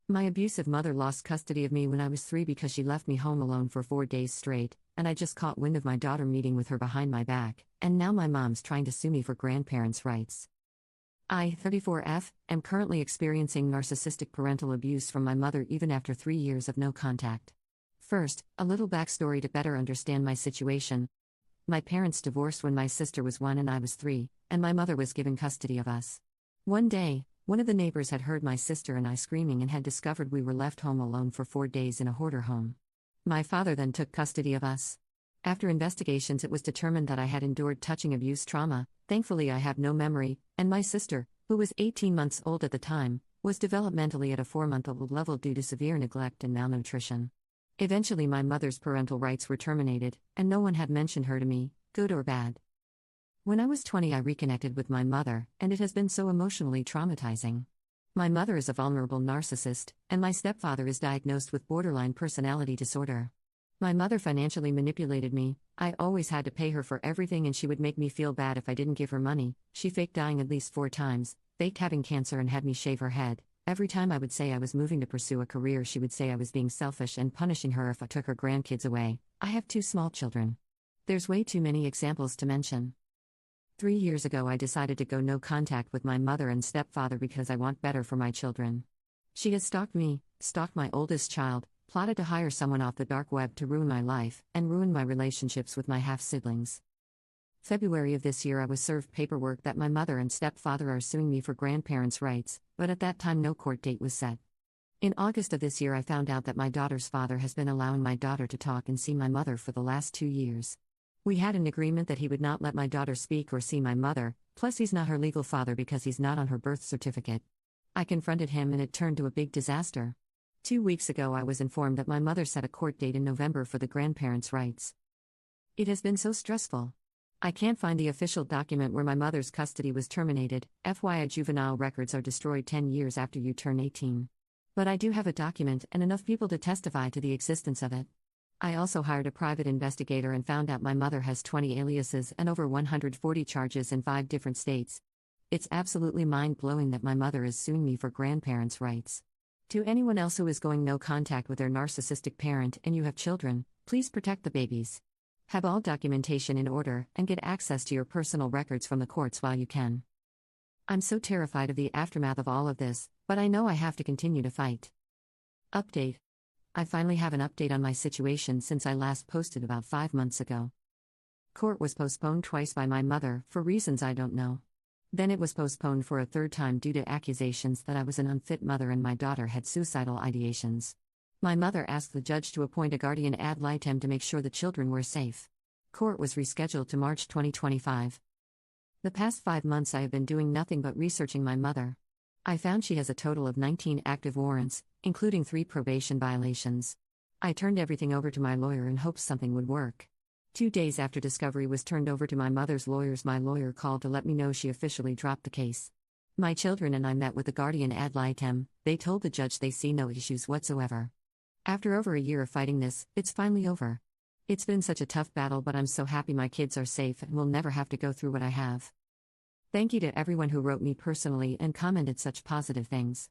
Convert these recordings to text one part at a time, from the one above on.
My abusive mother lost custody of me when I was 3 because she left me home alone for 4 days straight, and I just caught wind of my daughter meeting with her behind my back, and now my mom's trying to sue me for grandparents' rights. I, 34F, am currently experiencing narcissistic parental abuse from my mother even after 3 years of no contact. First, a little backstory to better understand my situation. My parents divorced when my sister was 1 and I was 3, and my mother was given custody of us. One day, one of the neighbors had heard my sister and I screaming and had discovered we were left home alone for 4 days in a hoarder home. My father then took custody of us. After investigations, it was determined that I had endured touching abuse trauma. Thankfully, I have no memory, and my sister, who was 18 months old at the time, was developmentally at a 4-month-old level due to severe neglect and malnutrition. Eventually, my mother's parental rights were terminated, and no one had mentioned her to me, good or bad. When I was 20, I reconnected with my mother, and it has been so emotionally traumatizing. My mother is a vulnerable narcissist, and my stepfather is diagnosed with borderline personality disorder. My mother financially manipulated me. I always had to pay her for everything, and she would make me feel bad if I didn't give her money. She faked dying at least 4 times, faked having cancer, and had me shave her head. Every time I would say I was moving to pursue a career, she would say I was being selfish and punishing her if I took her grandkids away. I have 2 small children. There's way too many examples to mention. 3 years ago, I decided to go no contact with my mother and stepfather because I want better for my children. She has stalked me, stalked my oldest child, plotted to hire someone off the dark web to ruin my life, and ruin my relationships with my half-siblings. February of this year, I was served paperwork that my mother and stepfather are suing me for grandparents' rights, but at that time no court date was set. In August of this year, I found out that my daughter's father has been allowing my daughter to talk and see my mother for the last 2 years. We had an agreement that he would not let my daughter speak or see my mother, plus he's not her legal father because he's not on her birth certificate. I confronted him and it turned to a big disaster. 2 weeks ago, I was informed that my mother set a court date in November for the grandparents' rights. It has been so stressful. I can't find the official document where my mother's custody was terminated. FYI, juvenile records are destroyed 10 years after you turn 18. But I do have a document and enough people to testify to the existence of it. I also hired a private investigator and found out my mother has 20 aliases and over 140 charges in 5 different states. It's absolutely mind-blowing that my mother is suing me for grandparents' rights. To anyone else who is going no contact with their narcissistic parent and you have children, please protect the babies. Have all documentation in order and get access to your personal records from the courts while you can. I'm so terrified of the aftermath of all of this, but I know I have to continue to fight. Update. I finally have an update on my situation since I last posted about 5 months ago. Court was postponed twice by my mother for reasons I don't know. Then it was postponed for a 3rd time due to accusations that I was an unfit mother and my daughter had suicidal ideations. My mother asked the judge to appoint a guardian ad litem to make sure the children were safe. Court was rescheduled to March 2025. The past 5 months I have been doing nothing but researching my mother. I found she has a total of 19 active warrants, including 3 probation violations. I turned everything over to my lawyer in hopes something would work. 2 days after discovery was turned over to my mother's lawyers, my lawyer called to let me know she officially dropped the case. My children and I met with the guardian ad litem. They told the judge they see no issues whatsoever. After over a year of fighting this, it's finally over. It's been such a tough battle, but I'm so happy my kids are safe and will never have to go through what I have. Thank you to everyone who wrote me personally and commented such positive things.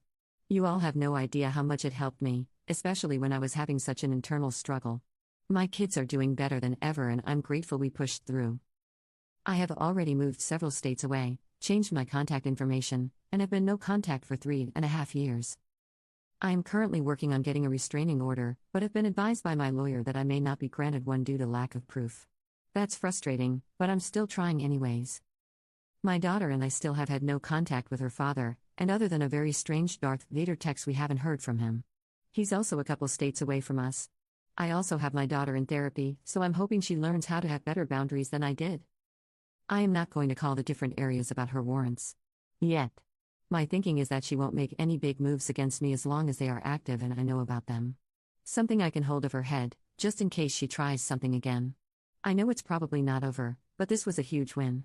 You all have no idea how much it helped me, especially when I was having such an internal struggle. My kids are doing better than ever and I'm grateful we pushed through. I have already moved several states away, changed my contact information, and have been no contact for 3.5 years. I am currently working on getting a restraining order, but have been advised by my lawyer that I may not be granted one due to lack of proof. That's frustrating, but I'm still trying anyways. My daughter and I still have had no contact with her father, and other than a very strange Darth Vader text, we haven't heard from him. He's also a couple states away from us. I also have my daughter in therapy, so I'm hoping she learns how to have better boundaries than I did. I am not going to call the different areas about her warrants yet. My thinking is that she won't make any big moves against me as long as they are active and I know about them. Something I can hold of her head, just in case she tries something again. I know it's probably not over, but this was a huge win.